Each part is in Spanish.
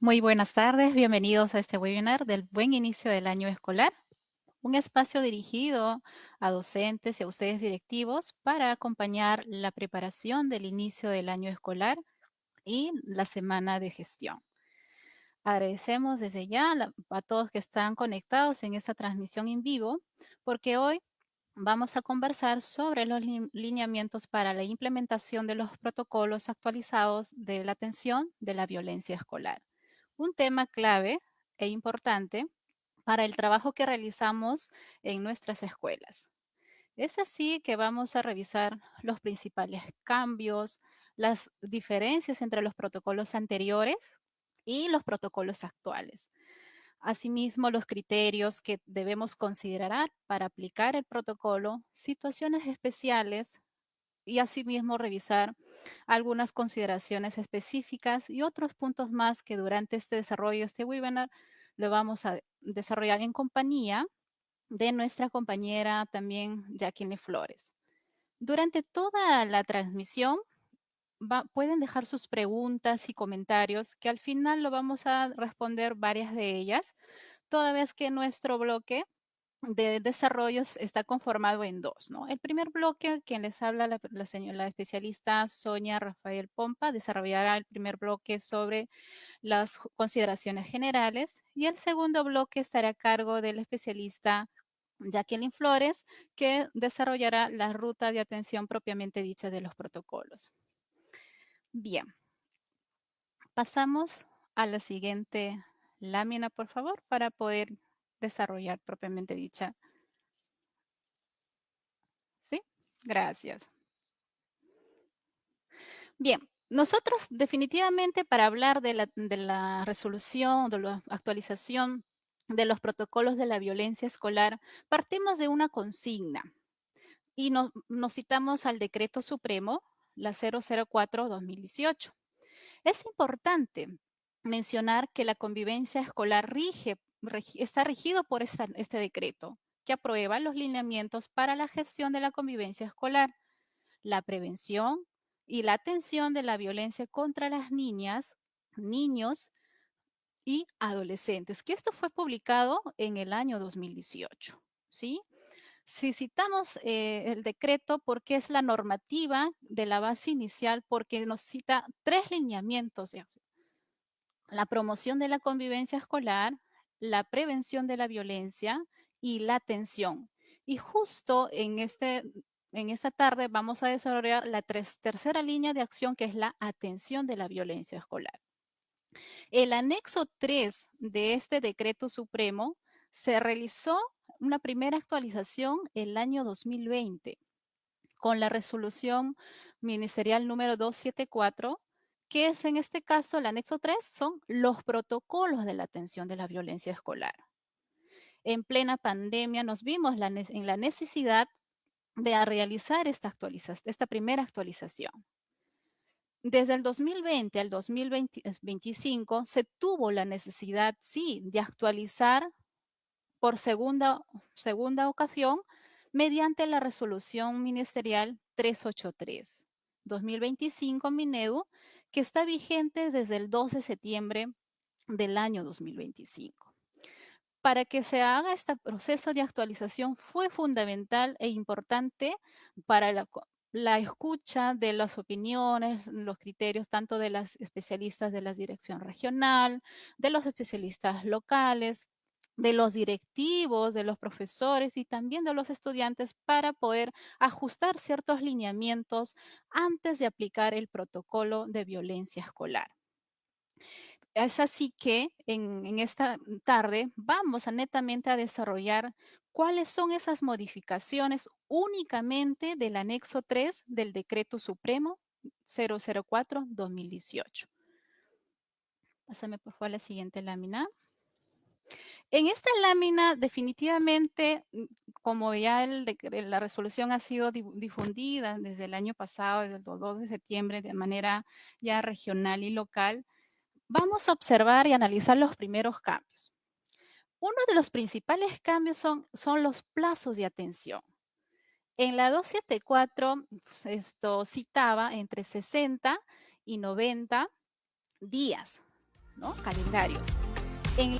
Muy buenas tardes, bienvenidos a este webinar del Buen Inicio del Año Escolar, un espacio dirigido a docentes y a ustedes directivos para acompañar la preparación del inicio del año escolar y la semana de gestión. Agradecemos desde ya a todos que están conectados en esta transmisión en vivo, porque hoy vamos a conversar sobre los lineamientos para la implementación de los protocolos actualizados de la atención de la violencia escolar. Un tema clave e importante para el trabajo que realizamos en nuestras escuelas. Es así que vamos a revisar los principales cambios, las diferencias entre los protocolos anteriores y los protocolos actuales. Asimismo, los criterios que debemos considerar para aplicar el protocolo, situaciones especiales y asimismo revisar algunas consideraciones específicas y otros puntos más que durante este desarrollo, este webinar, lo vamos a desarrollar en compañía de nuestra compañera también Jacqueline Flores. Durante toda la transmisión pueden dejar sus preguntas y comentarios que al final lo vamos a responder varias de ellas, toda vez que nuestro bloque de desarrollos está conformado en dos, ¿no? El primer bloque, quien les habla, la especialista Sonia Rafael Pompa, desarrollará el primer bloque sobre las consideraciones generales y el segundo bloque estará a cargo del especialista Jacqueline Flores, que desarrollará la ruta de atención propiamente dicha de los protocolos. Bien, pasamos a la siguiente lámina, por favor, para poder desarrollar propiamente dicha. ¿Sí? Gracias. Bien, nosotros definitivamente para hablar de la resolución, de la actualización de los protocolos de la violencia escolar, partimos de una consigna y nos citamos al Decreto Supremo, la 004/2018. Es importante mencionar que la convivencia escolar está regido por este decreto, que aprueba los lineamientos para la gestión de la convivencia escolar, la prevención y la atención de la violencia contra las niñas, niños y adolescentes, que esto fue publicado en el año 2018, ¿sí? Si citamos el decreto porque es la normativa de la base inicial, porque nos cita tres lineamientos de acción: la promoción de la convivencia escolar, la prevención de la violencia y la atención. Y justo en esta tarde vamos a desarrollar la tercera línea de acción, que es la atención de la violencia escolar. El anexo 3 de este decreto supremo se realizó una primera actualización el año 2020 con la resolución ministerial número 274, que es en este caso el anexo 3, son los protocolos de la atención de la violencia escolar. En plena pandemia nos vimos en la necesidad de realizar esta primera actualización. Desde el 2020 al 2025 se tuvo la necesidad, sí, de actualizar por segunda ocasión mediante la resolución ministerial 383/2025 Minedu, que está vigente desde el 2 de septiembre del año 2025. Para que se haga este proceso de actualización fue fundamental e importante para la escucha de las opiniones, los criterios tanto de las especialistas de la dirección regional, de los especialistas locales, de los directivos, de los profesores y también de los estudiantes para poder ajustar ciertos lineamientos antes de aplicar el protocolo de violencia escolar. Es así que en esta tarde vamos a netamente a desarrollar cuáles son esas modificaciones únicamente del anexo 3 del Decreto Supremo 004/2018. Pásame por favor a la siguiente lámina. En esta lámina definitivamente, como ya la resolución ha sido difundida desde el año pasado, desde el 2 de septiembre, de manera ya regional y local, vamos a observar y analizar los primeros cambios. Uno de los principales cambios son los plazos de atención. En la 274 esto citaba entre 60 y 90 días, ¿no? Calendarios. En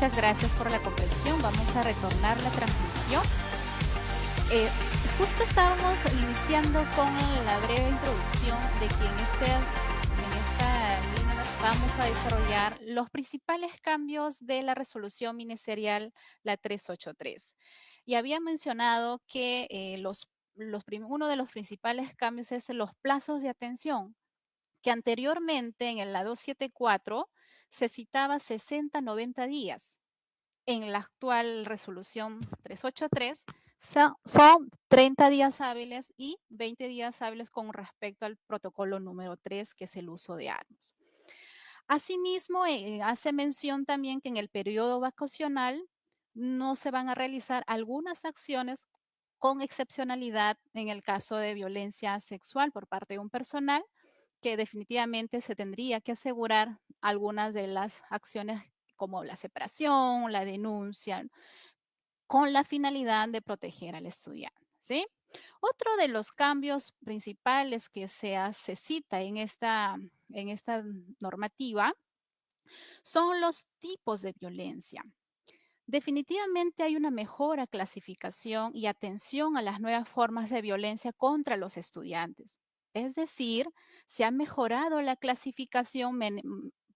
Muchas gracias por la comprensión. Vamos a retornar la transmisión. Eh, Justo estábamos iniciando con la breve introducción de que en esta línea vamos a desarrollar los principales cambios de la resolución ministerial, la 383. Y había mencionado que uno de los principales cambios es los plazos de atención, que anteriormente en la 274 se citaba 60-90 días. En la actual resolución 383 son 30 días hábiles y 20 días hábiles con respecto al protocolo número 3, que es el uso de armas. Asimismo, hace mención también que en el periodo vacacional no se van a realizar algunas acciones con excepcionalidad en el caso de violencia sexual por parte de un personal, que definitivamente se tendría que asegurar algunas de las acciones como la separación, la denuncia, con la finalidad de proteger al estudiante, ¿sí? Otro de los cambios principales que se cita en esta normativa son los tipos de violencia. Definitivamente hay una mejora clasificación y atención a las nuevas formas de violencia contra los estudiantes. Es decir, se ha mejorado la clasificación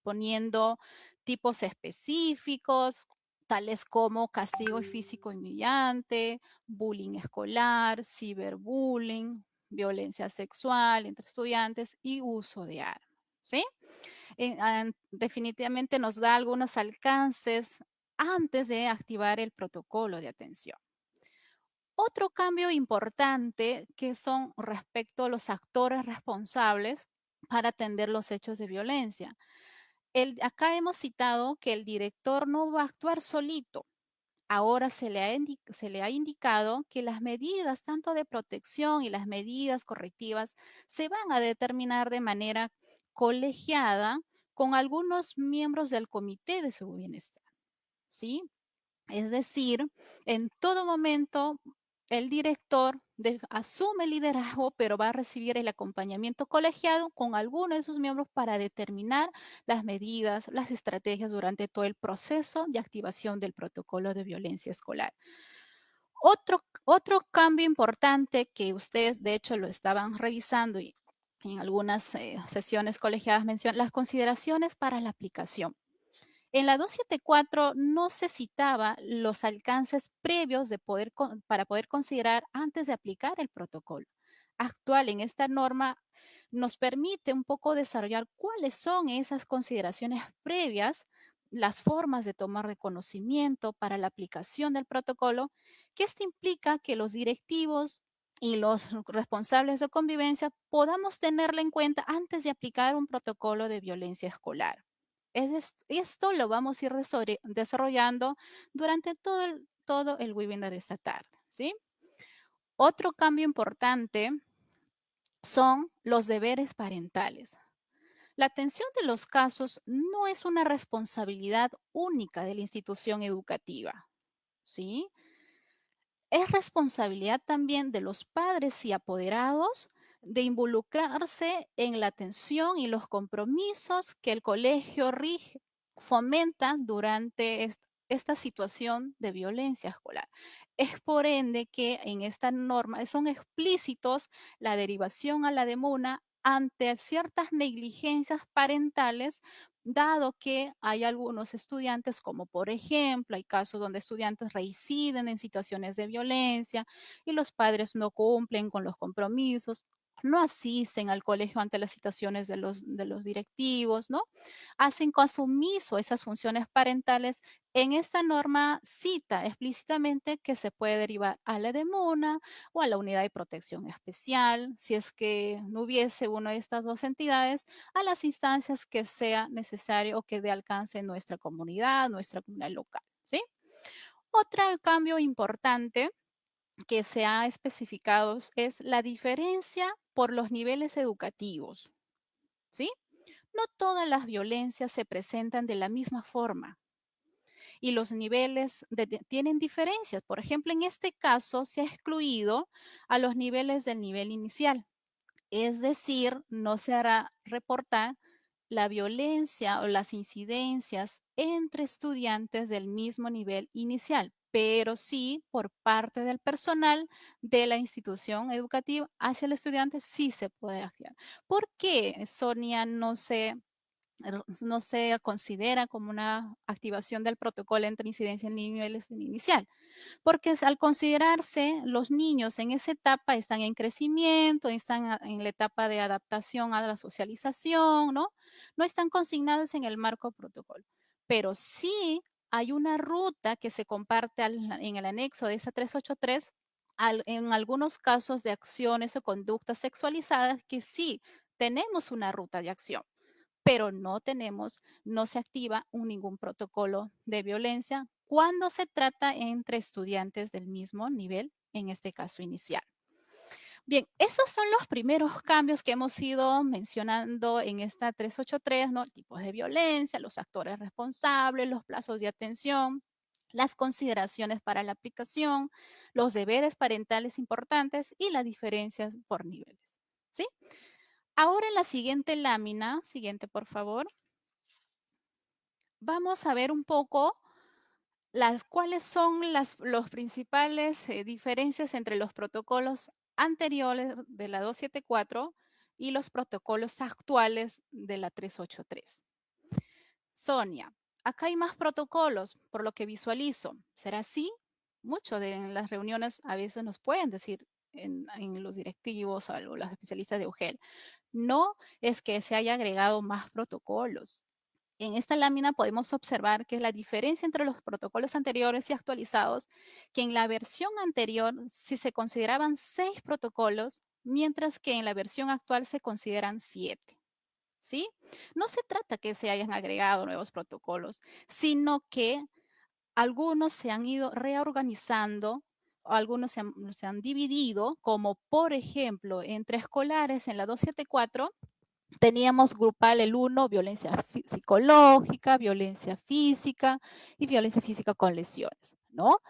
poniendo tipos específicos, tales como castigo físico humillante, bullying escolar, ciberbullying, violencia sexual entre estudiantes y uso de armas. ¿Sí? Definitivamente nos da algunos alcances antes de activar el protocolo de atención. Otro cambio importante que son respecto a los actores responsables para atender los hechos de violencia. Acá hemos citado que el director no va a actuar solito. Ahora se le ha indicado que las medidas tanto de protección y las medidas correctivas se van a determinar de manera colegiada con algunos miembros del comité de su bienestar, ¿sí? Es decir, en todo momento el director asume el liderazgo, pero va a recibir el acompañamiento colegiado con alguno de sus miembros para determinar las medidas, las estrategias durante todo el proceso de activación del protocolo de violencia escolar. Otro cambio importante que ustedes, de hecho, lo estaban revisando y en algunas sesiones colegiadas mencionan las consideraciones para la aplicación. En la 274 no se citaba los alcances previos para poder considerar antes de aplicar el protocolo. Actual en esta norma nos permite un poco desarrollar cuáles son esas consideraciones previas, las formas de tomar reconocimiento para la aplicación del protocolo, que esto implica que los directivos y los responsables de convivencia podamos tenerla en cuenta antes de aplicar un protocolo de violencia escolar. Esto lo vamos a ir desarrollando durante todo el webinar de esta tarde, ¿sí? Otro cambio importante son los deberes parentales. La atención de los casos no es una responsabilidad única de la institución educativa, ¿sí? Es responsabilidad también de los padres y apoderados de involucrarse en la atención y los compromisos que el colegio fomenta durante esta situación de violencia escolar. Es por ende que en esta norma son explícitos la derivación a la demuna ante ciertas negligencias parentales, dado que hay algunos estudiantes, como por ejemplo, hay casos donde estudiantes reinciden en situaciones de violencia y los padres no cumplen con los compromisos, no asisten al colegio ante las situaciones de los directivos, ¿no? Hacen caso omiso a esas funciones parentales. En esta norma cita explícitamente que se puede derivar a la DEMUNA o a la Unidad de Protección Especial, si es que no hubiese una de estas dos entidades, a las instancias que sea necesario o que dé alcance en nuestra comunidad local, ¿sí? Otro cambio importante que se ha especificado es la diferencia por los niveles educativos, ¿sí? No todas las violencias se presentan de la misma forma y los niveles tienen diferencias. Por ejemplo, en este caso se ha excluido a los niveles del nivel inicial. Es decir, no se hará reportar la violencia o las incidencias entre estudiantes del mismo nivel inicial, pero sí por parte del personal de la institución educativa hacia el estudiante sí se puede activar. ¿Por qué, Sonia, no se considera como una activación del protocolo entre incidencia en niveles inicial? Porque al considerarse los niños en esa etapa están en crecimiento, están en la etapa de adaptación a la socialización, ¿no? No están consignados en el marco protocolo. Pero sí hay una ruta que se comparte en el anexo de esa 383 en algunos casos de acciones o conductas sexualizadas que sí tenemos una ruta de acción, pero no se activa ningún protocolo de violencia cuando se trata entre estudiantes del mismo nivel, en este caso inicial. Bien, esos son los primeros cambios que hemos ido mencionando en esta 383, ¿no? Tipos de violencia, los actores responsables, los plazos de atención, las consideraciones para la aplicación, los deberes parentales importantes y las diferencias por niveles, ¿sí? Ahora en la siguiente lámina, siguiente por favor, vamos a ver un poco cuáles son los principales diferencias entre los protocolos anteriores de la 274 y los protocolos actuales de la 383. Sonia, acá hay más protocolos, por lo que visualizo. ¿Será así? Mucho en las reuniones a veces nos pueden decir en los directivos o los especialistas de UGEL. No es que se haya agregado más protocolos. En esta lámina podemos observar que es la diferencia entre los protocolos anteriores y actualizados, que en la versión anterior sí se consideraban 6 protocolos, mientras que en la versión actual se consideran 7. ¿Sí? No se trata que se hayan agregado nuevos protocolos, sino que algunos se han ido reorganizando, algunos se han dividido, como por ejemplo, entre escolares en la 274 teníamos grupal el uno, violencia psicológica, violencia física y violencia física con lesiones, ¿no?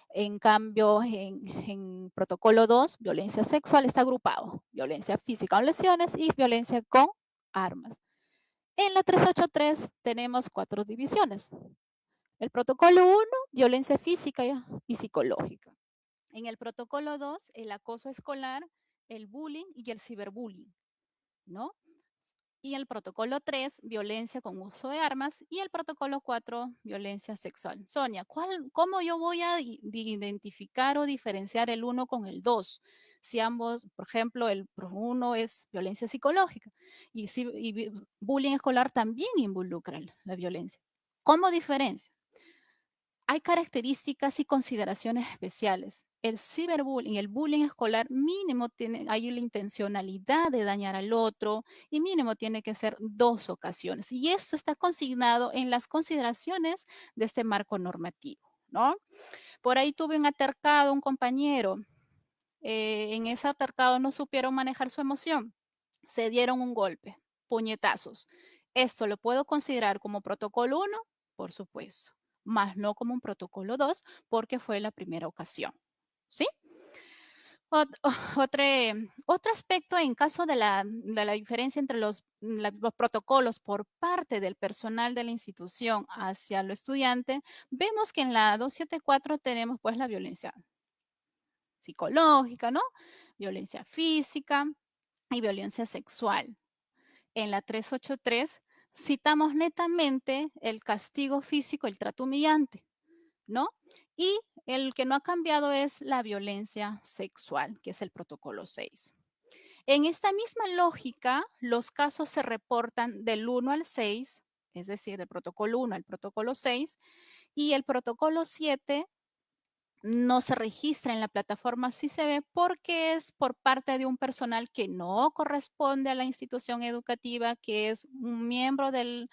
En cambio, en protocolo 2, violencia sexual está agrupado, violencia física con lesiones y violencia con armas. En la 383 tenemos 4 divisiones. El protocolo 1, violencia física y psicológica. En el protocolo 2, el acoso escolar, el bullying y el ciberbullying, ¿no? Y el protocolo 3, violencia con uso de armas. Y el protocolo 4, violencia sexual. Sonia, ¿cómo yo voy a identificar o diferenciar el uno con el 2? si ambos, por ejemplo, uno es violencia psicológica y, bullying escolar también involucra la violencia. ¿Cómo diferencia? Hay características y consideraciones especiales. El ciberbullying, el bullying escolar mínimo hay la intencionalidad de dañar al otro y mínimo tiene que ser 2 ocasiones. Y esto está consignado en las consideraciones de este marco normativo, ¿no? Por ahí tuve un altercado, un compañero, en ese altercado no supieron manejar su emoción, se dieron un golpe, puñetazos. ¿Esto lo puedo considerar como protocolo 1? Por supuesto, más no como un protocolo 2 porque fue la primera ocasión, ¿sí? Otro aspecto en caso de la diferencia entre los protocolos por parte del personal de la institución hacia el estudiante, vemos que en la 274 tenemos pues la violencia psicológica, ¿no? Violencia física y violencia sexual. En la 383 citamos netamente el castigo físico, el trato humillante, ¿no? Y el que no ha cambiado es la violencia sexual, que es el protocolo 6. En esta misma lógica, los casos se reportan del 1 al 6, es decir, del protocolo 1 al protocolo 6, y el protocolo 7 no se registra en la plataforma sí se ve porque es por parte de un personal que no corresponde a la institución educativa, que es un miembro del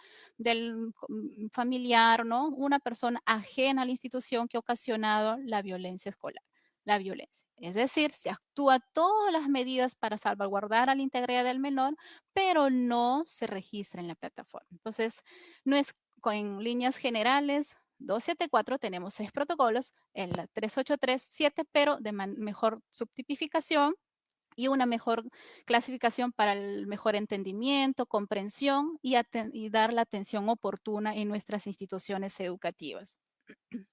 familiar, ¿no? Una persona ajena a la institución que ha ocasionado la violencia escolar, la violencia. Es decir, se actúa todas las medidas para salvaguardar a la integridad del menor, pero no se registra en la plataforma. Entonces, no es en líneas generales 274 tenemos 6 protocolos, en la 383 7, pero de mejor subtipificación y una mejor clasificación para el mejor entendimiento, comprensión y dar la atención oportuna en nuestras instituciones educativas.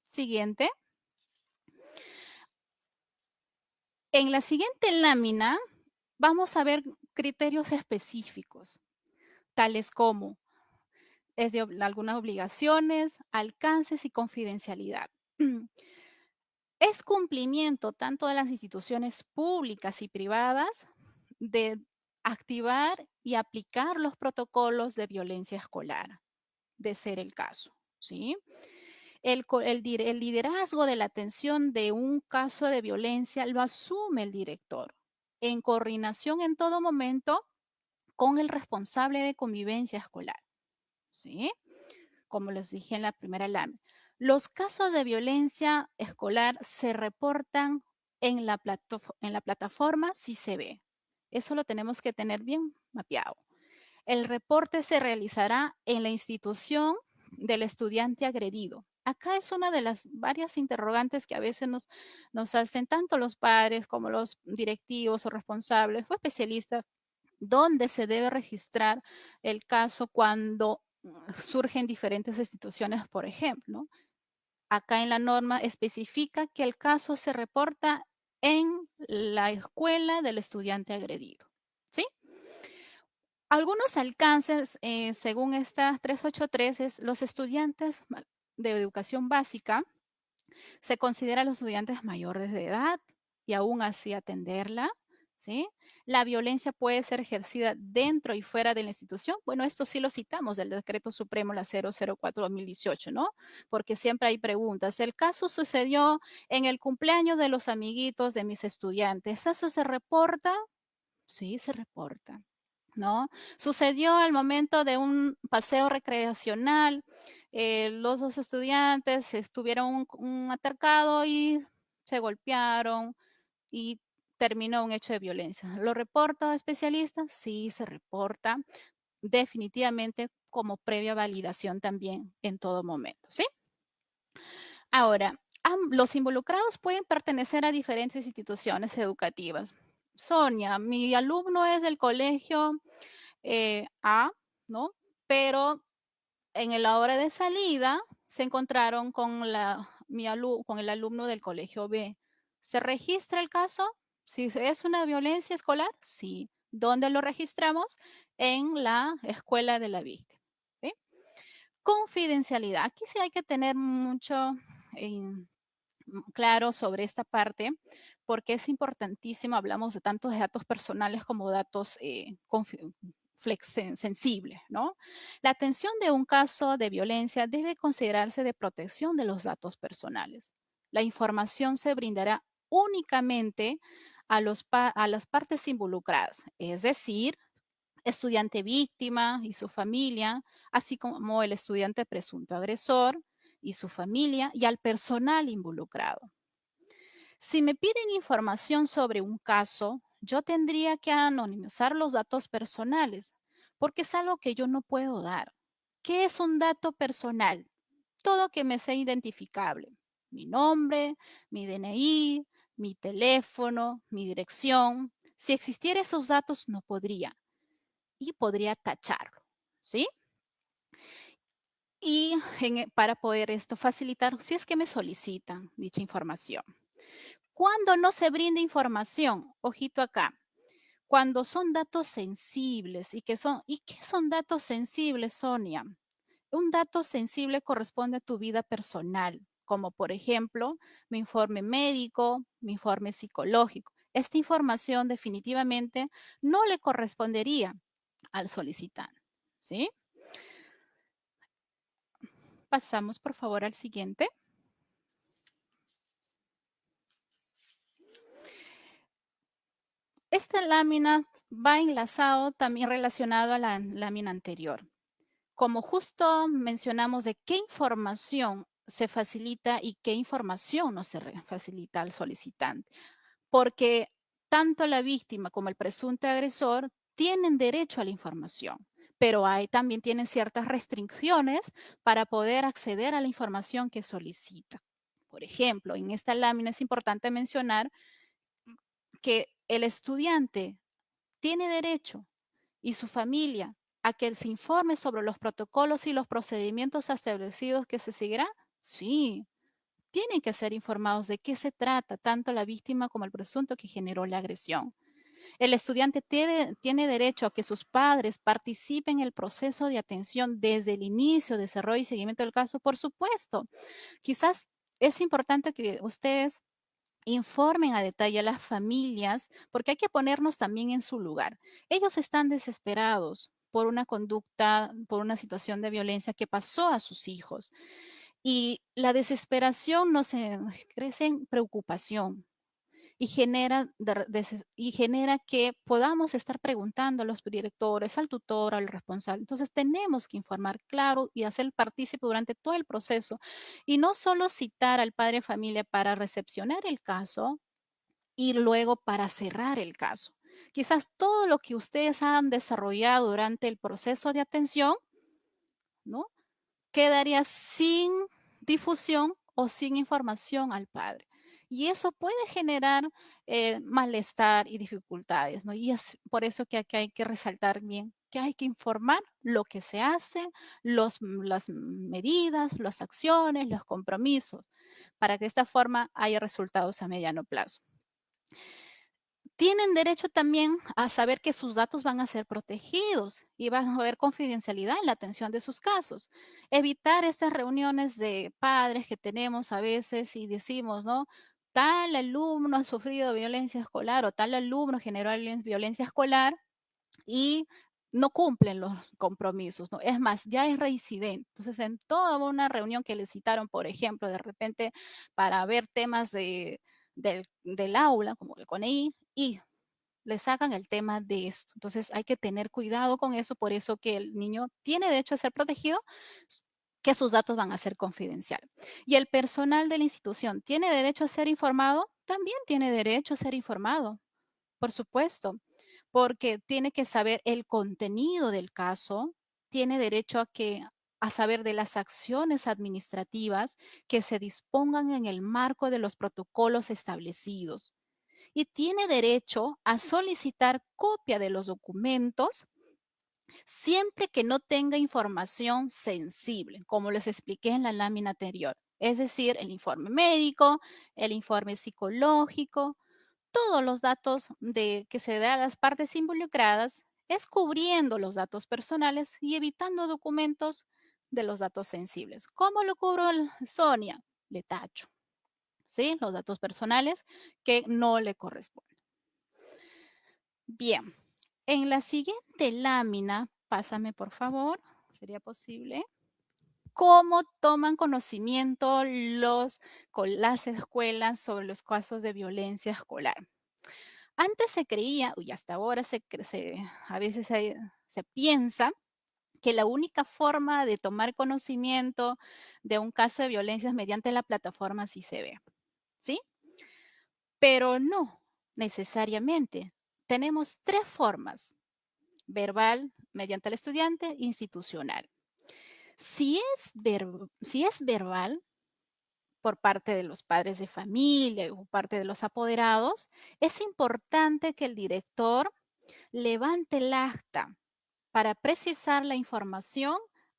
Siguiente. En la siguiente lámina vamos a ver criterios específicos, tales como algunas obligaciones, alcances y confidencialidad. Es cumplimiento tanto de las instituciones públicas y privadas de activar y aplicar los protocolos de violencia escolar, de ser el caso, ¿sí? El liderazgo de la atención de un caso de violencia lo asume el director en coordinación en todo momento con el responsable de convivencia escolar, ¿sí? Como les dije en la primera lámina. Los casos de violencia escolar se reportan en la plataforma si se ve. Eso lo tenemos que tener bien mapeado. El reporte se realizará en la institución del estudiante agredido. Acá es una de las varias interrogantes que a veces nos hacen tanto los padres como los directivos o responsables o especialistas. ¿Dónde se debe registrar el caso cuando surgen diferentes instituciones, por ejemplo? Acá en la norma especifica que el caso se reporta en la escuela del estudiante agredido, ¿sí? Algunos alcances, según esta 383, es los estudiantes de educación básica se considera a los estudiantes mayores de edad y aún así atenderla, ¿sí? La violencia puede ser ejercida dentro y fuera de la institución. Bueno, esto sí lo citamos del Decreto Supremo, la 004/2018, ¿no? Porque siempre hay preguntas. El caso sucedió en el cumpleaños de los amiguitos de mis estudiantes. ¿Eso se reporta? Sí, se reporta. ¿No? Sucedió al momento de un paseo recreacional, los dos estudiantes tuvieron un altercado y se golpearon y terminó un hecho de violencia. ¿Lo reporta especialista? Sí, se reporta definitivamente como previa validación también en todo momento, ¿sí? Ahora, los involucrados pueden pertenecer a diferentes instituciones educativas. Sonia, mi alumno es del colegio A, ¿no? Pero en la hora de salida se encontraron con el alumno del colegio B. ¿Se registra el caso? Si es una violencia escolar, sí. ¿Dónde lo registramos? En la escuela de la víctima. ¿Sí? Confidencialidad. Aquí sí hay que tener mucho claro sobre esta parte, porque es importantísimo, hablamos de tanto de datos personales como datos sensibles, ¿no? La atención de un caso de violencia debe considerarse de protección de los datos personales. La información se brindará únicamente a las partes involucradas, es decir, estudiante víctima y su familia, así como el estudiante presunto agresor y su familia y al personal involucrado. Si me piden información sobre un caso, yo tendría que anonimizar los datos personales, porque es algo que yo no puedo dar. ¿Qué es un dato personal? Todo que me sea identificable. Mi nombre, mi DNI, mi teléfono, mi dirección. Si existiera esos datos, no podría y podría tacharlo, ¿sí? Y para poder esto facilitar, si es que me solicitan dicha información. Cuando no se brinda información, ojito acá, cuando son datos sensibles ¿y qué son datos sensibles, Sonia? Un dato sensible corresponde a tu vida personal, como por ejemplo mi informe médico, mi informe psicológico. Esta información definitivamente no le correspondería al solicitante, ¿sí? Pasamos por favor al siguiente. Esta lámina va enlazado también relacionado a la lámina anterior. Como justo mencionamos de qué información se facilita y qué información no se facilita al solicitante, porque tanto la víctima como el presunto agresor tienen derecho a la información, pero también tienen ciertas restricciones para poder acceder a la información que solicita. Por ejemplo, en esta lámina es importante mencionar que el estudiante tiene derecho y su familia a que se informe sobre los protocolos y los procedimientos establecidos que se seguirán. Sí, tienen que ser informados de qué se trata tanto la víctima como el presunto que generó la agresión. El estudiante tiene derecho a que sus padres participen en el proceso de atención desde el inicio, desarrollo y seguimiento del caso, por supuesto. Quizás es importante que ustedes informen a detalle a las familias, porque hay que ponernos también en su lugar. Ellos están desesperados por una conducta, por una situación de violencia que pasó a sus hijos. Y la desesperación nos crece en preocupación y genera que podamos estar preguntando a los directores, al tutor, al responsable. Entonces tenemos que informar claro y hacer partícipe durante todo el proceso y no solo citar al padre de familia para recepcionar el caso y luego para cerrar el caso. Quizás todo lo que ustedes han desarrollado durante el proceso de atención, ¿no? Quedaría sin difusión o sin información al padre. Y eso puede generar malestar y dificultades, ¿no? Y es por eso que aquí hay que resaltar bien que hay que informar lo que se hace, las medidas, las acciones, los compromisos, para que de esta forma haya resultados a mediano plazo. Tienen derecho también a saber que sus datos van a ser protegidos y van a haber confidencialidad en la atención de sus casos. Evitar estas reuniones de padres que tenemos a veces y decimos, ¿no? Tal alumno ha sufrido violencia escolar o tal alumno generó violencia escolar y no cumplen los compromisos, ¿no? Es más, ya es reincidente. Entonces, en toda una reunión que le citaron, por ejemplo, de repente para ver temas del aula, como el CONEI, y le sacan el tema de esto. Entonces, hay que tener cuidado con eso, por eso que el niño tiene derecho a ser protegido, que sus datos van a ser confidenciales. Y el personal de la institución tiene derecho a ser informado, también tiene derecho a ser informado, por supuesto, porque tiene que saber el contenido del caso, tiene derecho a saber de las acciones administrativas que se dispongan en el marco de los protocolos establecidos y tiene derecho a solicitar copia de los documentos siempre que no tenga información sensible, como les expliqué en la lámina anterior. Es decir, el informe médico, el informe psicológico, todos los datos que se da a las partes involucradas, es cubriendo los datos personales y evitando documentos de los datos sensibles. ¿Cómo lo cubro, Sonia? Le tacho. ¿sí? Los datos personales que no le corresponden. Bien, en la siguiente lámina, pásame por favor, ¿sería posible? ¿Cómo toman conocimiento las escuelas sobre los casos de violencia escolar? Antes se creía, y hasta ahora a veces se piensa que la única forma de tomar conocimiento de un caso de violencia es mediante la plataforma sí se ve, ¿sí? Pero no necesariamente. Tenemos tres formas: verbal, mediante el estudiante, institucional. Si es verbal, por parte de los padres de familia o parte de los apoderados, es importante que el director levante el acta para precisar la información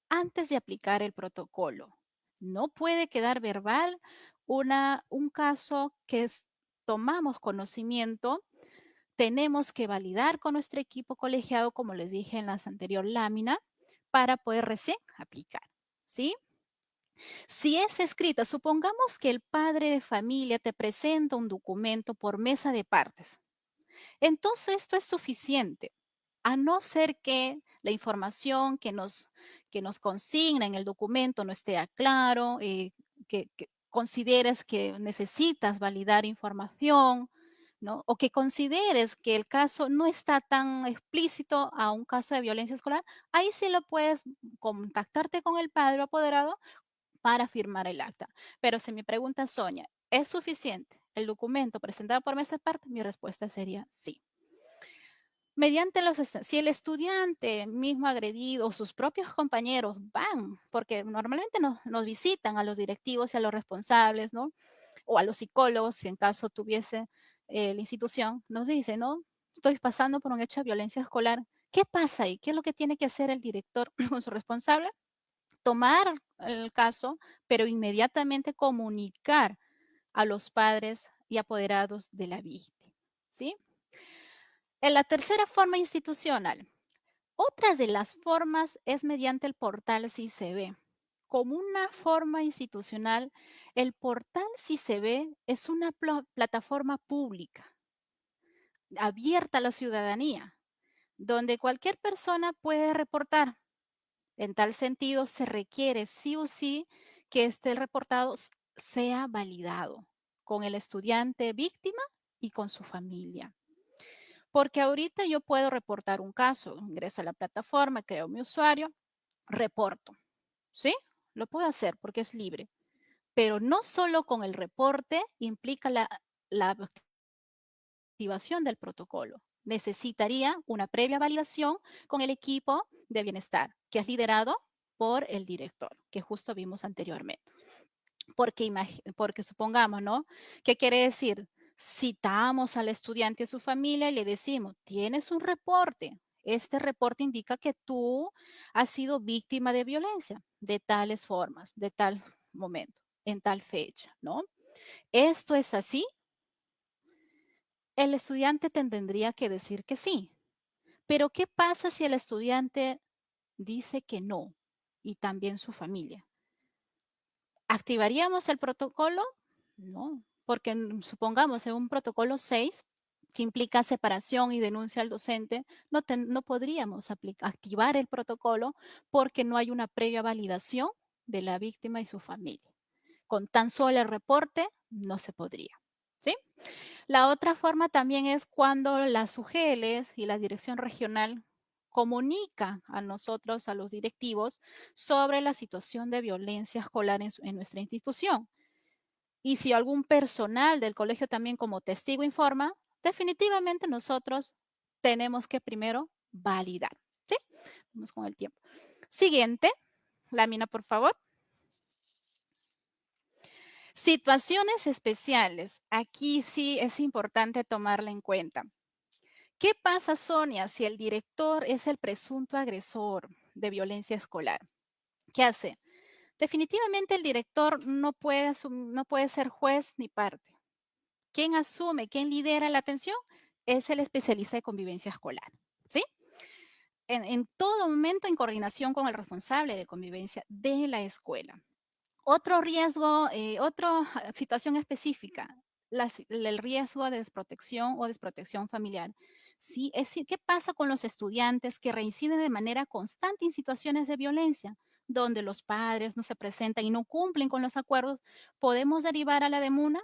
antes de aplicar el protocolo. No puede quedar verbal un caso tomamos conocimiento, tenemos que validar con nuestro equipo colegiado, como les dije en la anterior lámina, para poder recién aplicar, ¿sí? Si es escrita, supongamos que el padre de familia te presenta un documento por mesa de partes. Entonces, esto es suficiente, a no ser que la información que nos consigna en el documento no esté claro, que consideres que necesitas validar información, ¿no? O que consideres que el caso no está tan explícito a un caso de violencia escolar, ahí sí lo puedes contactarte con el padre o apoderado para firmar el acta. Pero si me pregunta Sonia, ¿es suficiente el documento presentado por mesa parte? Mi respuesta sería sí. Si el estudiante mismo agredido o sus propios compañeros van, porque normalmente nos visitan a los directivos y a los responsables, ¿no? O a los psicólogos, si en caso tuviese la institución, nos dice, ¿no? Estoy pasando por un hecho de violencia escolar. ¿Qué pasa ahí? ¿Qué es lo que tiene que hacer el director con su responsable? Tomar el caso, pero inmediatamente comunicar a los padres y apoderados de la víctima, ¿sí? En la tercera forma institucional, otra de las formas es mediante el portal CICB. Como una forma institucional, el portal CICB es una plataforma pública, abierta a la ciudadanía, donde cualquier persona puede reportar. En tal sentido, se requiere sí o sí que este reportado sea validado con el estudiante víctima y con su familia. Porque ahorita yo puedo reportar un caso, ingreso a la plataforma, creo mi usuario, reporto, ¿sí? Lo puedo hacer porque es libre, pero no solo con el reporte implica la activación del protocolo. Necesitaría una previa validación con el equipo de bienestar, que es liderado por el director, que justo vimos anteriormente. Porque supongamos, ¿no? ¿Qué quiere decir? Citamos al estudiante y a su familia y le decimos, tienes un reporte. Este reporte indica que tú has sido víctima de violencia de tales formas, de tal momento, en tal fecha, ¿no? ¿Esto es así? El estudiante tendría que decir que sí. Pero ¿qué pasa si el estudiante dice que no? Y también su familia. ¿Activaríamos el protocolo? No, porque supongamos en un protocolo 6 que implica separación y denuncia al docente, no podríamos activar el protocolo porque no hay una previa validación de la víctima y su familia. Con tan solo el reporte no se podría, ¿sí? La otra forma también es cuando las UGLs y la dirección regional comunica a nosotros, a los directivos, sobre la situación de violencia escolar en nuestra institución. Y si algún personal del colegio también como testigo informa, definitivamente nosotros tenemos que primero validar. ¿Sí? Vamos con el tiempo. Siguiente, lámina, por favor. Situaciones especiales. Aquí sí es importante tomarla en cuenta. ¿Qué pasa, Sonia, si el director es el presunto agresor de violencia escolar? ¿Qué hace? Definitivamente el director no puede ser juez ni parte. ¿Quién asume, quién lidera la atención? Es el especialista de convivencia escolar, ¿sí? En todo momento en coordinación con el responsable de convivencia de la escuela. Otro riesgo, otra situación específica, el riesgo de desprotección o desprotección familiar. Sí, ¿qué pasa con los estudiantes que reinciden de manera constante en situaciones de violencia, donde los padres no se presentan y no cumplen con los acuerdos? Podemos derivar a la demanda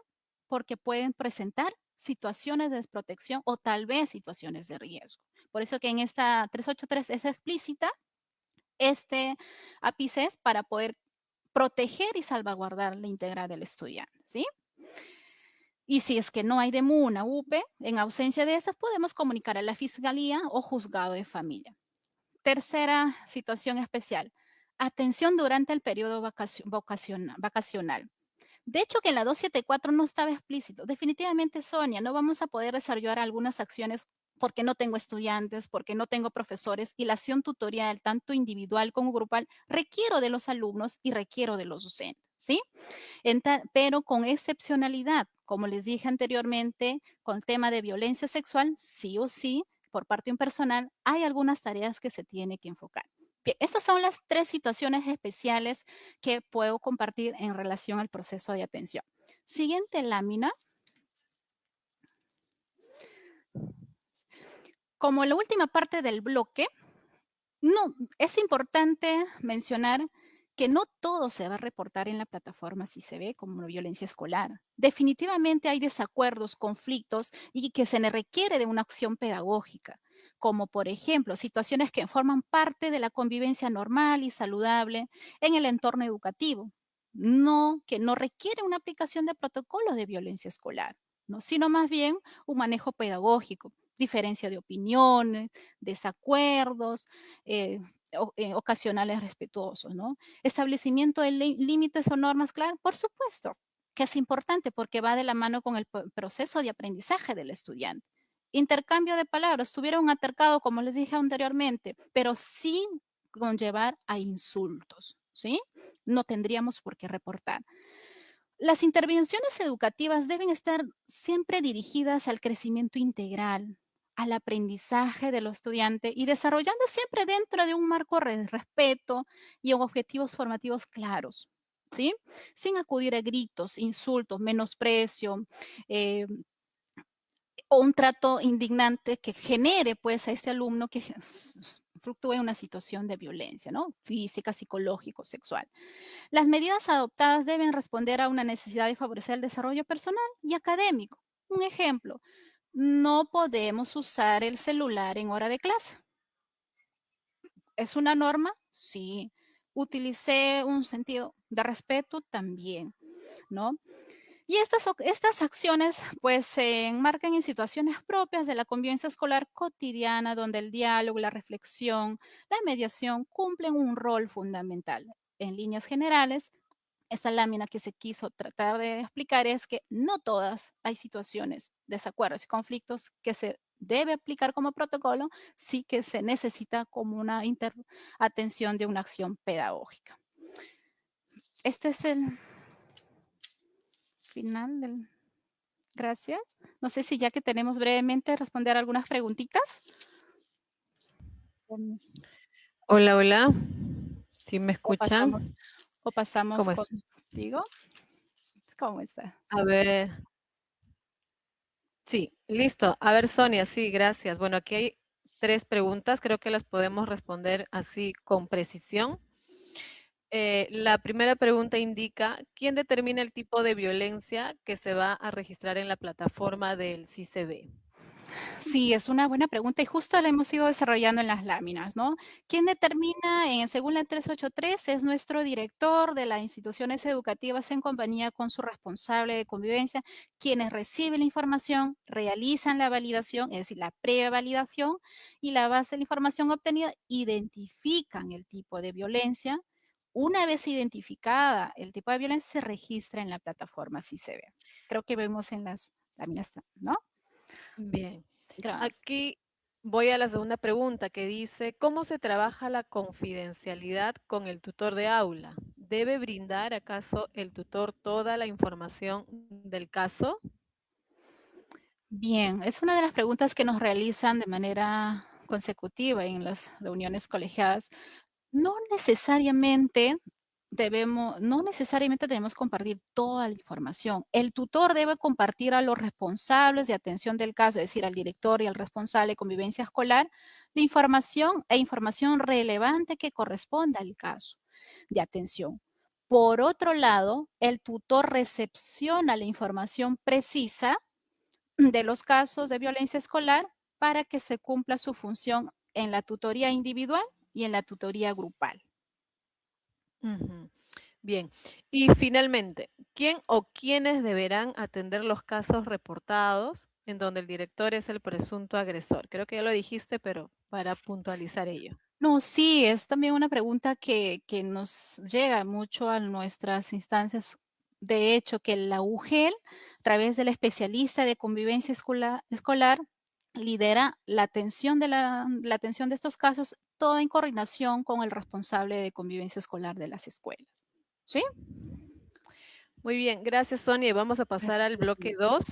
porque pueden presentar situaciones de desprotección o tal vez situaciones de riesgo. Por eso que en esta 383 es explícita este ápice es para poder proteger y salvaguardar la integridad del estudiante, ¿sí? Y si es que no hay DEMUNA, UPE, en ausencia de estas, podemos comunicar a la Fiscalía o Juzgado de Familia. Tercera situación especial, atención durante el periodo vacacional. De hecho, que en la 274 no estaba explícito. Definitivamente, Sonia, no vamos a poder desarrollar algunas acciones porque no tengo estudiantes, porque no tengo profesores y la acción tutorial, tanto individual como grupal, requiero de los alumnos y requiero de los docentes, ¿sí? Pero con excepcionalidad, como les dije anteriormente, con el tema de violencia sexual, sí o sí, por parte de un personal, hay algunas tareas que se tiene que enfocar. Bien, estas son las 3 situaciones especiales que puedo compartir en relación al proceso de atención. Siguiente lámina. Como la última parte del bloque, no, es importante mencionar que no todo se va a reportar en la plataforma si se ve como violencia escolar. Definitivamente hay desacuerdos, conflictos y que se le requiere de una acción pedagógica, como por ejemplo situaciones que forman parte de la convivencia normal y saludable en el entorno educativo, no que no requiere una aplicación de protocolos de violencia escolar, ¿no? Sino más bien un manejo pedagógico, diferencia de opiniones, desacuerdos, eh, ocasionales respetuosos, ¿no? Establecimiento de límites o normas claras, por supuesto, que es importante porque va de la mano con el proceso de aprendizaje del estudiante. Intercambio de palabras, tuvieron un altercado, como les dije anteriormente, pero sin conllevar a insultos, ¿sí? No tendríamos por qué reportar. Las intervenciones educativas deben estar siempre dirigidas al crecimiento integral, al aprendizaje de los estudiantes y desarrollando siempre dentro de un marco de respeto y objetivos formativos claros, ¿sí? Sin acudir a gritos, insultos, menosprecio, eh, o un trato indignante que genere pues a este alumno que fluctúe en una situación de violencia, ¿no? Física, psicológico, sexual. Las medidas adoptadas deben responder a una necesidad de favorecer el desarrollo personal y académico. Un ejemplo, no podemos usar el celular en hora de clase. ¿Es una norma? Sí. Utilicé un sentido de respeto también, ¿no? Y estas acciones pues se enmarcan en situaciones propias de la convivencia escolar cotidiana, donde el diálogo, la reflexión, la mediación cumplen un rol fundamental. En líneas generales, esta lámina que se quiso tratar de explicar es que no todas hay situaciones, desacuerdos y conflictos que se debe aplicar como protocolo, sí que se necesita como una atención de una acción pedagógica. Este es el final del... Gracias. No sé si ya que tenemos brevemente responder algunas preguntitas. Hola, hola. ¿Sí me O pasamos, escuchan? o pasamos ¿Cómo es? contigo. ¿Cómo está? A ver, sí, listo. A ver, Sonia, sí, gracias. Bueno, aquí hay 3 preguntas, creo que las podemos responder así con precisión. La primera pregunta indica, ¿quién determina el tipo de violencia que se va a registrar en la plataforma del CICB? Sí, es una buena pregunta y justo la hemos ido desarrollando en las láminas, ¿no? ¿Quién determina, según la 383, es nuestro director de las instituciones educativas en compañía con su responsable de convivencia, quienes reciben la información, realizan la validación, es decir, la prevalidación y la base de la información obtenida, identifican el tipo de violencia. Una vez identificada el tipo de violencia, se registra en la plataforma CICB. Creo que vemos en las láminas, ¿no? Bien. Gracias. Aquí voy a la segunda pregunta que dice, ¿cómo se trabaja la confidencialidad con el tutor de aula? ¿Debe brindar acaso el tutor toda la información del caso? Bien, es una de las preguntas que nos realizan de manera consecutiva en las reuniones colegiadas. No necesariamente no necesariamente tenemos que compartir toda la información. El tutor debe compartir a los responsables de atención del caso, es decir, al director y al responsable de convivencia escolar, de información relevante que corresponda al caso de atención. Por otro lado, el tutor recepciona la información precisa de los casos de violencia escolar para que se cumpla su función en la tutoría individual y en la tutoría grupal. Ujú. Bien. Y finalmente, ¿quién o quiénes deberán atender los casos reportados en donde el director es el presunto agresor? Creo que ya lo dijiste, pero para puntualizar ello. No, sí, es también una pregunta que nos llega mucho a nuestras instancias. De hecho, que la UGEL, a través del especialista de convivencia escolar, lidera la atención de estos casos, todo en coordinación con el responsable de convivencia escolar de las escuelas. ¿Sí? Muy bien, gracias Sonia. Y vamos a pasar Gracias al a bloque ti. 2.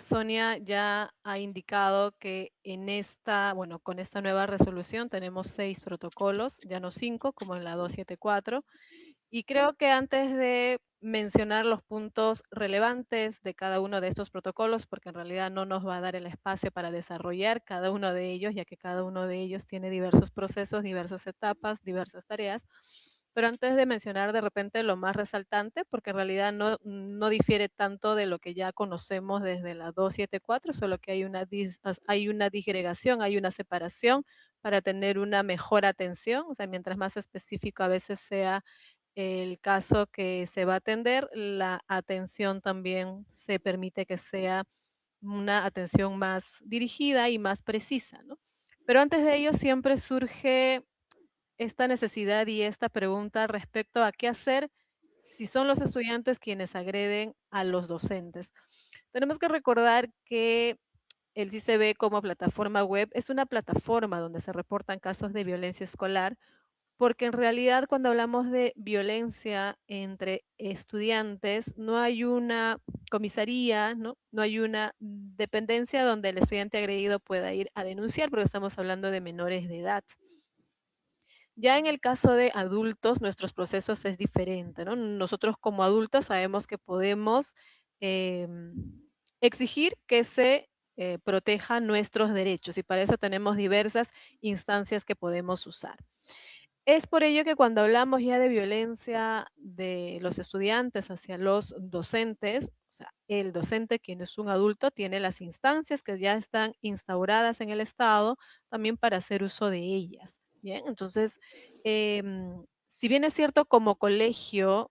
Sonia ya ha indicado que bueno, con esta nueva resolución tenemos 6 protocolos, ya no 5, como en la 274. Y creo que antes de mencionar los puntos relevantes de cada uno de estos protocolos, porque en realidad no nos va a dar el espacio para desarrollar cada uno de ellos, ya que cada uno de ellos tiene diversos procesos, diversas etapas, diversas tareas. Pero antes de mencionar de repente lo más resaltante, porque en realidad no difiere tanto de lo que ya conocemos desde la 274, solo que hay una disgregación, hay una separación para tener una mejor atención, o sea, mientras más específico a veces sea el caso que se va a atender, la atención también se permite que sea una atención más dirigida y más precisa, ¿no? Pero antes de ello siempre surge esta necesidad y esta pregunta respecto a qué hacer si son los estudiantes quienes agreden a los docentes. Tenemos que recordar que el CICB como plataforma web es una plataforma donde se reportan casos de violencia escolar, porque en realidad cuando hablamos de violencia entre estudiantes, no hay una comisaría, ¿no? No hay una dependencia donde el estudiante agredido pueda ir a denunciar, porque estamos hablando de menores de edad. Ya en el caso de adultos, nuestros procesos es diferente, ¿no? Nosotros como adultos sabemos que podemos exigir que se protejan nuestros derechos y para eso tenemos diversas instancias que podemos usar. Es por ello que cuando hablamos ya de violencia de los estudiantes hacia los docentes, o sea, el docente, quien es un adulto, tiene las instancias que ya están instauradas en el Estado también para hacer uso de ellas. Bien, entonces, si bien es cierto como colegio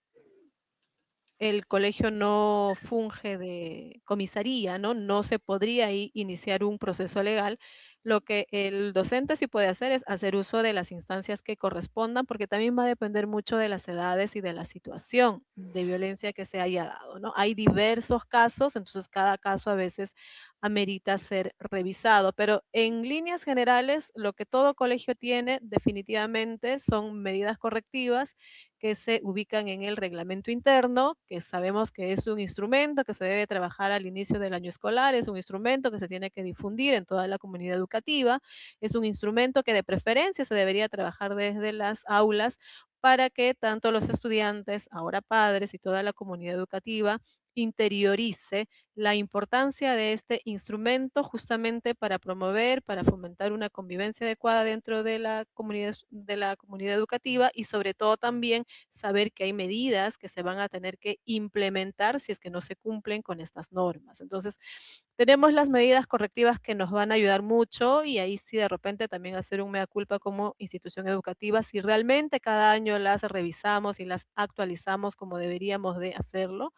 el colegio no funge de comisaría, ¿no? No se podría ahí iniciar un proceso legal. Lo que el docente sí puede hacer es hacer uso de las instancias que correspondan, porque también va a depender mucho de las edades y de la situación de violencia que se haya dado, ¿no? Hay diversos casos, entonces cada caso a veces amerita ser revisado, pero en líneas generales, lo que todo colegio tiene definitivamente son medidas correctivas que se ubican en el reglamento interno, que sabemos que es un instrumento que se debe trabajar al inicio del año escolar, es un instrumento que se tiene que difundir en toda la comunidad educativa, es un instrumento que de preferencia se debería trabajar desde las aulas para que tanto los estudiantes, ahora padres y toda la comunidad educativa interiorice la importancia de este instrumento justamente para promover, para fomentar una convivencia adecuada dentro de la comunidad educativa y sobre todo también saber que hay medidas que se van a tener que implementar si es que no se cumplen con estas normas. Entonces, tenemos las medidas correctivas que nos van a ayudar mucho y ahí sí de repente también hacer un mea culpa como institución educativa si realmente cada año las revisamos y las actualizamos como deberíamos de hacerlo.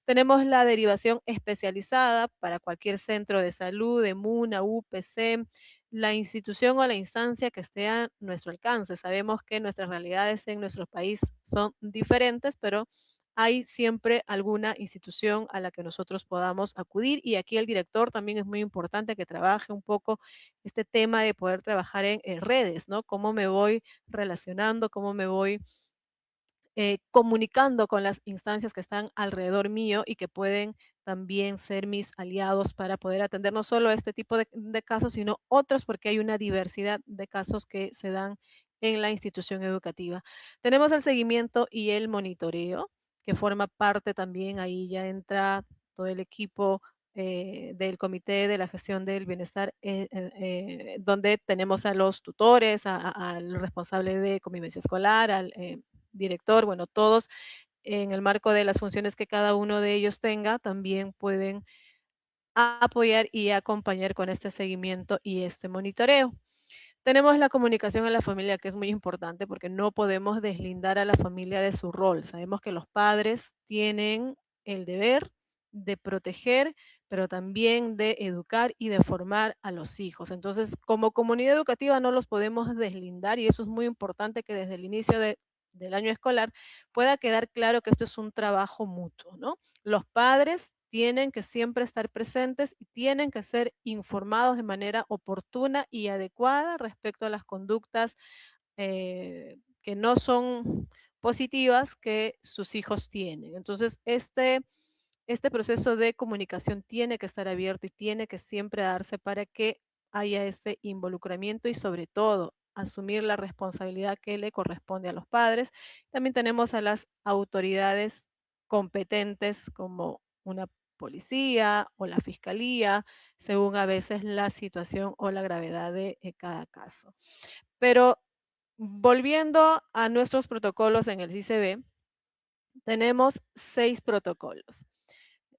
Tenemos la derivación especializada para cualquier centro de salud, EMUNA, UPC, la institución o la instancia que esté a nuestro alcance. Sabemos que nuestras realidades en nuestro país son diferentes, pero hay siempre alguna institución a la que nosotros podamos acudir y aquí el director también es muy importante que trabaje un poco este tema de poder trabajar en redes, ¿no? Cómo me voy relacionando, cómo me voy comunicando con las instancias que están alrededor mío y que pueden también ser mis aliados para poder atender no solo este tipo de casos, sino otros, porque hay una diversidad de casos que se dan en la institución educativa. Tenemos el seguimiento y el monitoreo, que forma parte también, ahí ya entra todo el equipo del comité de la gestión del bienestar, donde tenemos a los tutores, al responsable de convivencia escolar, al director, bueno, todos en el marco de las funciones que cada uno de ellos tenga, también pueden apoyar y acompañar con este seguimiento y este monitoreo. Tenemos la comunicación en la familia, que es muy importante porque no podemos deslindar a la familia de su rol. Sabemos que los padres tienen el deber de proteger, pero también de educar y de formar a los hijos. Entonces, como comunidad educativa no los podemos deslindar y eso es muy importante que desde el inicio del año escolar pueda quedar claro que esto es un trabajo mutuo, ¿no? Los padres tienen que siempre estar presentes y tienen que ser informados de manera oportuna y adecuada respecto a las conductas que no son positivas que sus hijos tienen. Entonces, este proceso de comunicación tiene que estar abierto y tiene que siempre darse para que haya ese involucramiento y sobre todo asumir la responsabilidad que le corresponde a los padres. También tenemos a las autoridades competentes como una policía o la fiscalía, según a veces la situación o la gravedad de cada caso. Pero volviendo a nuestros protocolos en el CICB, tenemos 6 protocolos.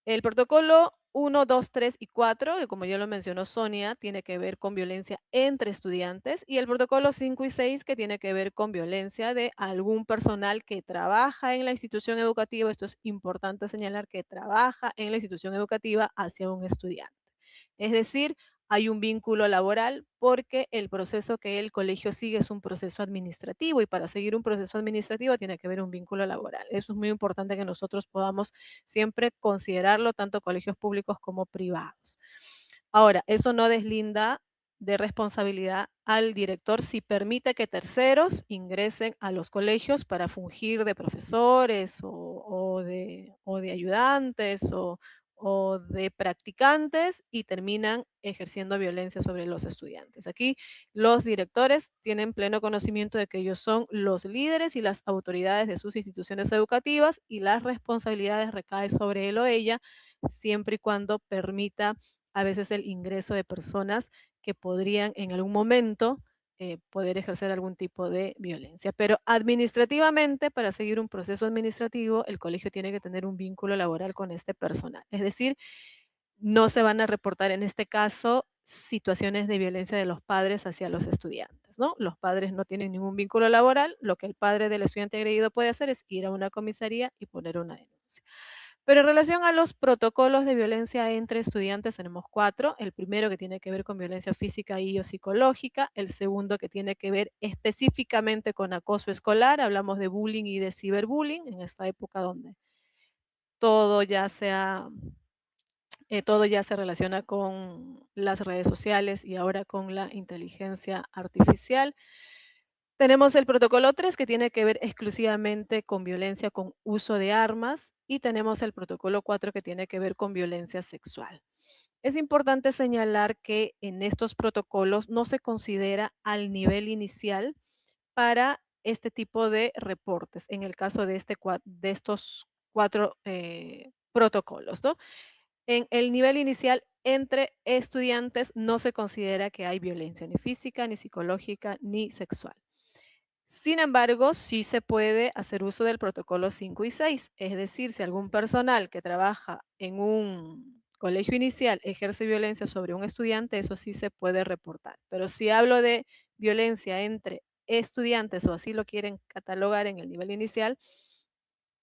El protocolo 1, 2, 3 y 4, que como ya lo mencionó Sonia, tiene que ver con violencia entre estudiantes, y el protocolo 5 y 6, que tiene que ver con violencia de algún personal que trabaja en la institución educativa. Esto es importante señalar, que trabaja en la institución educativa hacia un estudiante. Es decir, hay un vínculo laboral porque el proceso que el colegio sigue es un proceso administrativo y para seguir un proceso administrativo tiene que haber un vínculo laboral. Eso es muy importante que nosotros podamos siempre considerarlo, tanto colegios públicos como privados. Ahora, eso no deslinda de responsabilidad al director si permite que terceros ingresen a los colegios para fungir de profesores o de ayudantes o de practicantes y terminan ejerciendo violencia sobre los estudiantes. Aquí los directores tienen pleno conocimiento de que ellos son los líderes y las autoridades de sus instituciones educativas y las responsabilidades recaen sobre él o ella siempre y cuando permita a veces el ingreso de personas que podrían en algún momento poder ejercer algún tipo de violencia. Pero administrativamente, para seguir un proceso administrativo, el colegio tiene que tener un vínculo laboral con este personal. Es decir, no se van a reportar en este caso situaciones de violencia de los padres hacia los estudiantes, ¿no? Los padres no tienen ningún vínculo laboral, lo que el padre del estudiante agredido puede hacer es ir a una comisaría y poner una denuncia. Pero en relación a los protocolos de violencia entre estudiantes tenemos 4. El primero que tiene que ver con violencia física y o psicológica, el segundo que tiene que ver específicamente con acoso escolar, hablamos de bullying y de ciberbullying en esta época donde todo ya se ha todo ya se relaciona con las redes sociales y ahora con la inteligencia artificial. Tenemos el protocolo 3 que tiene que ver exclusivamente con violencia con uso de armas y tenemos el protocolo 4 que tiene que ver con violencia sexual. Es importante señalar que en estos protocolos no se considera al nivel inicial para este tipo de reportes, en el caso de, de estos 4 protocolos, ¿no? En el nivel inicial entre estudiantes no se considera que hay violencia ni física, ni psicológica, ni sexual. Sin embargo, sí se puede hacer uso del protocolo 5 y 6, es decir, si algún personal que trabaja en un colegio inicial ejerce violencia sobre un estudiante, eso sí se puede reportar. Pero si hablo de violencia entre estudiantes o así lo quieren catalogar en el nivel inicial,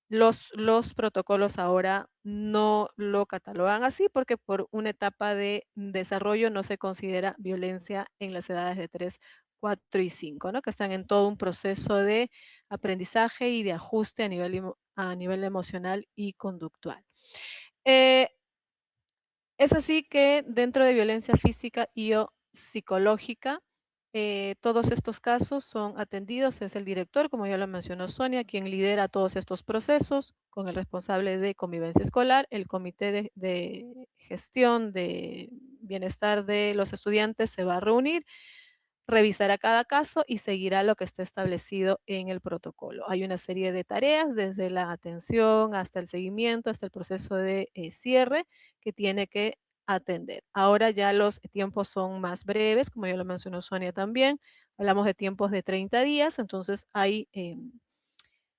los protocolos ahora no lo catalogan así porque por una etapa de desarrollo no se considera violencia en las edades de 3, 4 y 5, ¿no? Que están en todo un proceso de aprendizaje y de ajuste a nivel emocional y conductual. Eh, es así que dentro de violencia física y o psicológica, todos estos casos son atendidos, es el director, como ya lo mencionó Sonia, quien lidera todos estos procesos, con el responsable de convivencia escolar, el comité de gestión de bienestar de los estudiantes se va a reunir revisará cada caso y seguirá lo que está establecido en el protocolo. Hay una serie de tareas, desde la atención hasta el seguimiento, hasta el proceso de cierre que tiene que atender. Ahora ya los tiempos son más breves, como ya lo mencionó Sonia también. Hablamos de tiempos de 30 días, entonces hay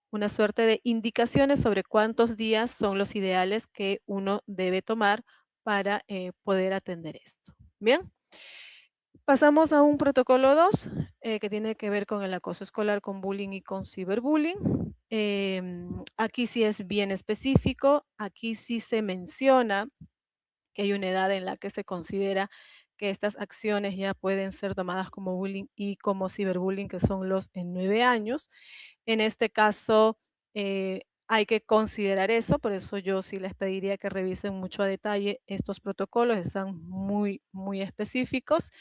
una suerte de indicaciones sobre cuántos días son los ideales que uno debe tomar para poder atender esto. Bien, pasamos a un protocolo 2 que tiene que ver con el acoso escolar, con bullying y con ciberbullying. Aquí sí es bien específico, aquí sí se menciona que hay una edad en la que se considera que estas acciones ya pueden ser tomadas como bullying y como ciberbullying, que son los en 9 años. En este caso, hay que considerar eso, por eso yo sí les pediría que revisen mucho a detalle estos protocolos, están muy, muy específicos.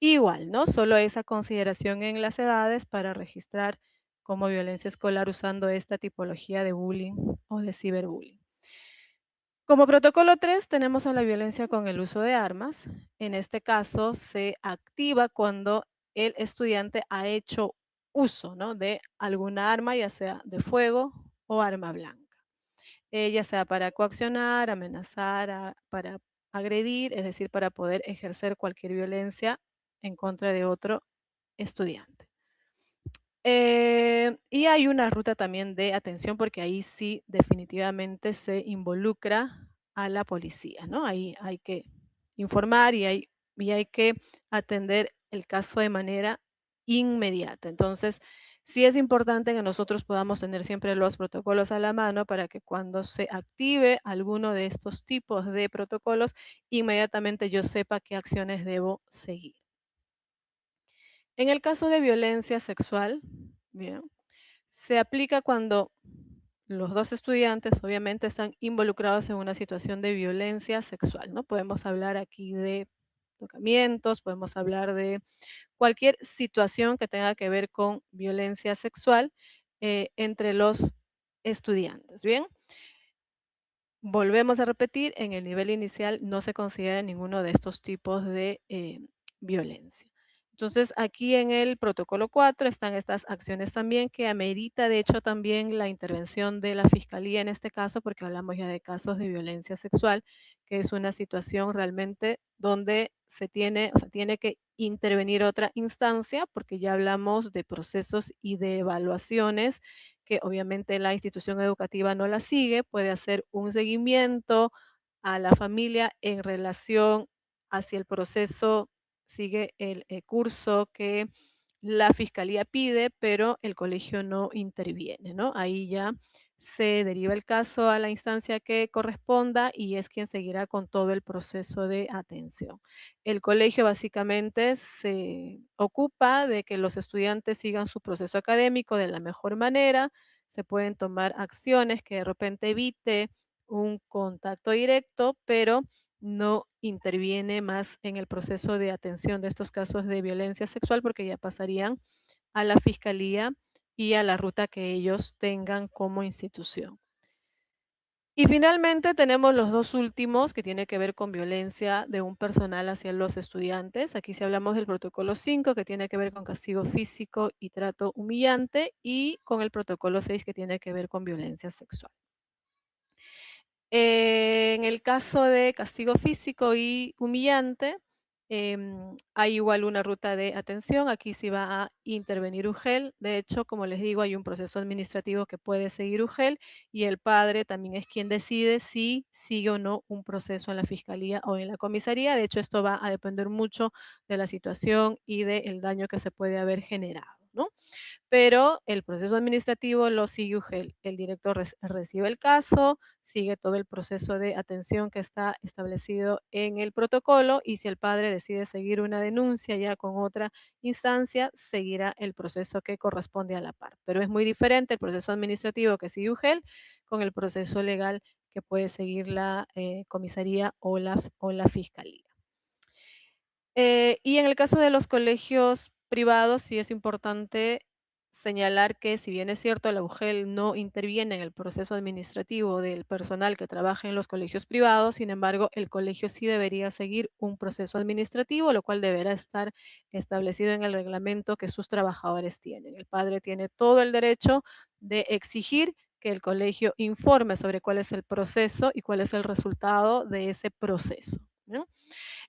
Igual, ¿no? Solo esa consideración en las edades para registrar como violencia escolar usando esta tipología de bullying o de ciberbullying. Como protocolo 3 tenemos a la violencia con el uso de armas. En este caso se activa cuando el estudiante ha hecho uso, ¿no?, de alguna arma, ya sea de fuego o arma blanca, ya sea para coaccionar, amenazar, para agredir, es decir, para poder ejercer cualquier violencia en contra de otro estudiante. Y hay una ruta también de atención, porque ahí sí definitivamente se involucra a la policía, ¿no? Ahí hay que informar y hay que atender el caso de manera inmediata. Entonces, sí es importante que nosotros podamos tener siempre los protocolos a la mano para que cuando se active alguno de estos tipos de protocolos, inmediatamente yo sepa qué acciones debo seguir. En el caso de violencia sexual, bien, se aplica cuando los 2 estudiantes, obviamente, están involucrados en una situación de violencia sexual, ¿no? Podemos hablar aquí de tocamientos, podemos hablar de cualquier situación que tenga que ver con violencia sexual, entre los estudiantes, ¿bien? Volvemos a repetir, en el nivel inicial no se considera ninguno de estos tipos de violencia. Entonces, aquí en el protocolo 4 están estas acciones también que amerita, de hecho, también la intervención de la fiscalía en este caso, porque hablamos ya de casos de violencia sexual, que es una situación realmente donde se tiene, o sea, tiene que intervenir otra instancia, porque ya hablamos de procesos y de evaluaciones que obviamente la institución educativa no la sigue, puede hacer un seguimiento a la familia en relación hacia el proceso, sigue el curso que la fiscalía pide, pero el colegio no interviene, ¿no? Ahí ya se deriva el caso a la instancia que corresponda y es quien seguirá con todo el proceso de atención. El colegio básicamente se ocupa de que los estudiantes sigan su proceso académico de la mejor manera, se pueden tomar acciones que de repente evite un contacto directo, pero no interviene más en el proceso de atención de estos casos de violencia sexual, porque ya pasarían a la fiscalía y a la ruta que ellos tengan como institución. Y finalmente tenemos los 2 últimos, que tiene que ver con violencia de un personal hacia los estudiantes. Aquí sí hablamos del protocolo 5, que tiene que ver con castigo físico y trato humillante, y con el protocolo 6, que tiene que ver con violencia sexual. En el caso de castigo físico y humillante, hay igual una ruta de atención. Aquí sí va a intervenir UGEL. De hecho, como les digo, hay un proceso administrativo que puede seguir UGEL y el padre también es quien decide si sigue o no un proceso en la fiscalía o en la comisaría. De hecho, esto va a depender mucho de la situación y del daño que se puede haber generado, ¿no? Pero el proceso administrativo lo sigue UGEL. El director recibe el caso, sigue todo el proceso de atención que está establecido en el protocolo, y si el padre decide seguir una denuncia ya con otra instancia, seguirá el proceso que corresponde a la par. Pero es muy diferente el proceso administrativo que sigue UGEL con el proceso legal que puede seguir la comisaría o la fiscalía. Y en el caso de los colegios privados, sí es importante señalar que si bien es cierto, la UGEL no interviene en el proceso administrativo del personal que trabaja en los colegios privados, sin embargo, el colegio sí debería seguir un proceso administrativo, lo cual deberá estar establecido en el reglamento que sus trabajadores tienen. El padre tiene todo el derecho de exigir que el colegio informe sobre cuál es el proceso y cuál es el resultado de ese proceso, ¿no?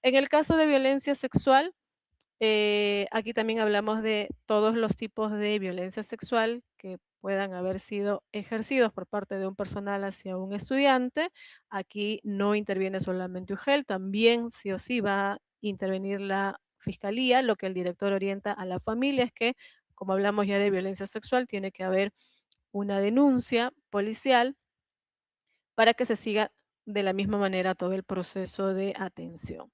En el caso de violencia sexual, aquí también hablamos de todos los tipos de violencia sexual que puedan haber sido ejercidos por parte de un personal hacia un estudiante. Aquí no interviene solamente UGEL, también sí o sí va a intervenir la fiscalía. Lo que el director orienta a la familia es que, como hablamos ya de violencia sexual, tiene que haber una denuncia policial para que se siga de la misma manera todo el proceso de atención.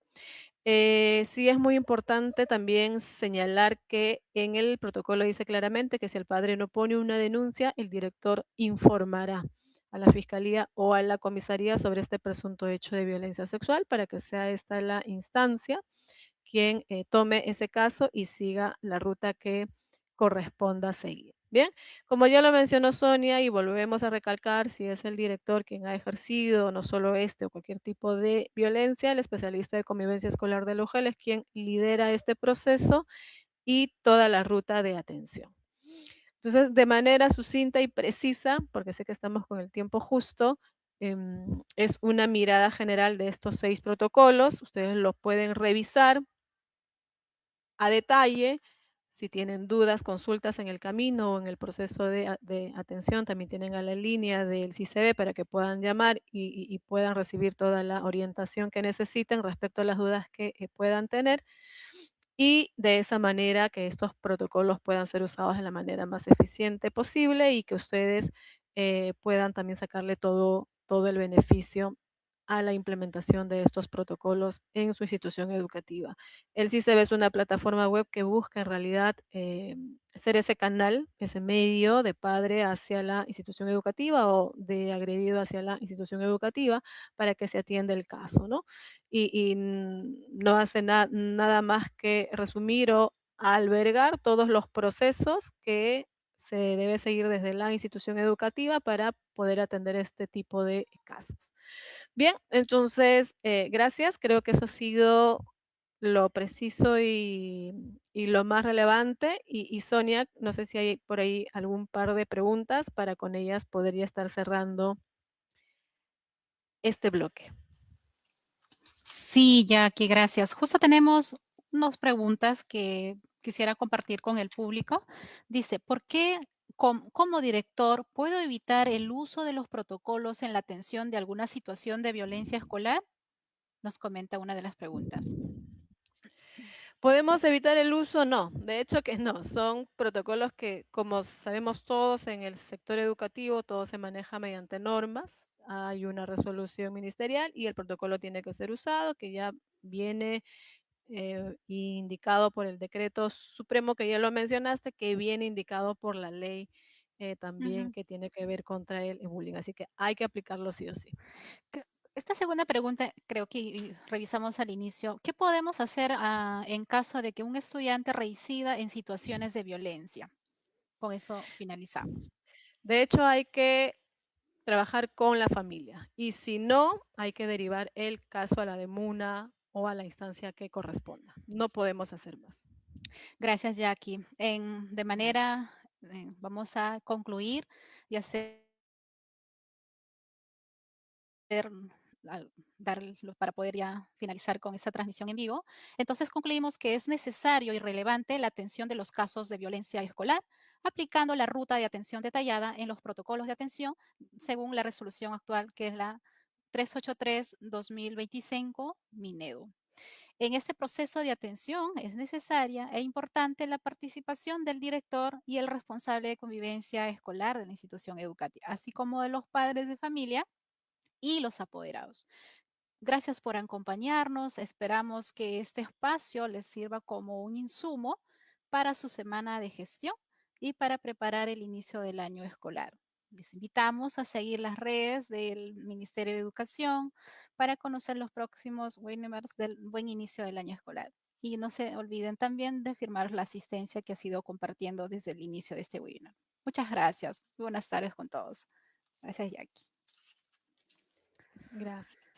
Sí es muy importante también señalar que en el protocolo dice claramente que si el padre no pone una denuncia, el director informará a la fiscalía o a la comisaría sobre este presunto hecho de violencia sexual para que sea esta la instancia quien tome ese caso y siga la ruta que corresponda seguir. Bien, como ya lo mencionó Sonia y volvemos a recalcar, si es el director quien ha ejercido no solo este o cualquier tipo de violencia, el especialista de convivencia escolar del UGEL es quien lidera este proceso y toda la ruta de atención. Entonces, de manera sucinta y precisa, porque sé que estamos con el tiempo justo, es una mirada general de estos 6 protocolos. Ustedes los pueden revisar a detalle. Si tienen dudas, consultas en el camino o en el proceso de atención, también tienen a la línea del CICB para que puedan llamar y puedan recibir toda la orientación que necesiten respecto a las dudas que puedan tener y de esa manera que estos protocolos puedan ser usados de la manera más eficiente posible y que ustedes puedan también sacarle todo el beneficio a la implementación de estos protocolos en su institución educativa. El CICEB es una plataforma web que busca en realidad ser ese canal, ese medio de padre hacia la institución educativa o de agredido hacia la institución educativa para que se atienda el caso, ¿no? Y no hace nada más que resumir o albergar todos los procesos que se debe seguir desde la institución educativa para poder atender este tipo de casos. Bien, entonces, gracias. Creo que eso ha sido lo preciso y lo más relevante. Y Sonia, no sé si hay por ahí algún par de preguntas para con ellas poder ya estar cerrando este bloque. Sí, Jackie, gracias. Justo tenemos unas preguntas que quisiera compartir con el público. Dice, ¿por qué como director puedo evitar el uso de los protocolos en la atención de alguna situación de violencia escolar? Nos comenta una de las preguntas. ¿Podemos evitar el uso? No, de hecho que no. Son protocolos que, como sabemos todos en el sector educativo, todo se maneja mediante normas. Hay una resolución ministerial y el protocolo tiene que ser usado, que ya viene indicado por el decreto supremo que ya lo mencionaste, que viene indicado por la ley también Ujú. que tiene que ver contra el bullying. Así que hay que aplicarlo sí o sí. Que- Esta segunda pregunta creo que revisamos al inicio. ¿Qué podemos hacer en caso de que un estudiante reincida en situaciones de violencia? Con eso finalizamos. De hecho, hay que trabajar con la familia y si no, hay que derivar el caso a la DEMUNA o a la instancia que corresponda. No podemos hacer más. Gracias, Jackie. De manera, vamos a concluir y para poder ya finalizar con esta transmisión en vivo. Entonces concluimos que es necesario y relevante la atención de los casos de violencia escolar, aplicando la ruta de atención detallada en los protocolos de atención según la resolución actual, que es la 383-2025 Minedu. En este proceso de atención es necesaria e importante la participación del director y el responsable de convivencia escolar de la institución educativa, así como de los padres de familia y los apoderados. Gracias por acompañarnos. Esperamos que este espacio les sirva como un insumo para su semana de gestión y para preparar el inicio del año escolar. Les invitamos a seguir las redes del Ministerio de Educación para conocer los próximos webinars del buen inicio del año escolar. Y no se olviden también de firmar la asistencia que ha sido compartiendo desde el inicio de este webinar. Muchas gracias. Muy buenas tardes con todos. Gracias, Jackie. Gracias.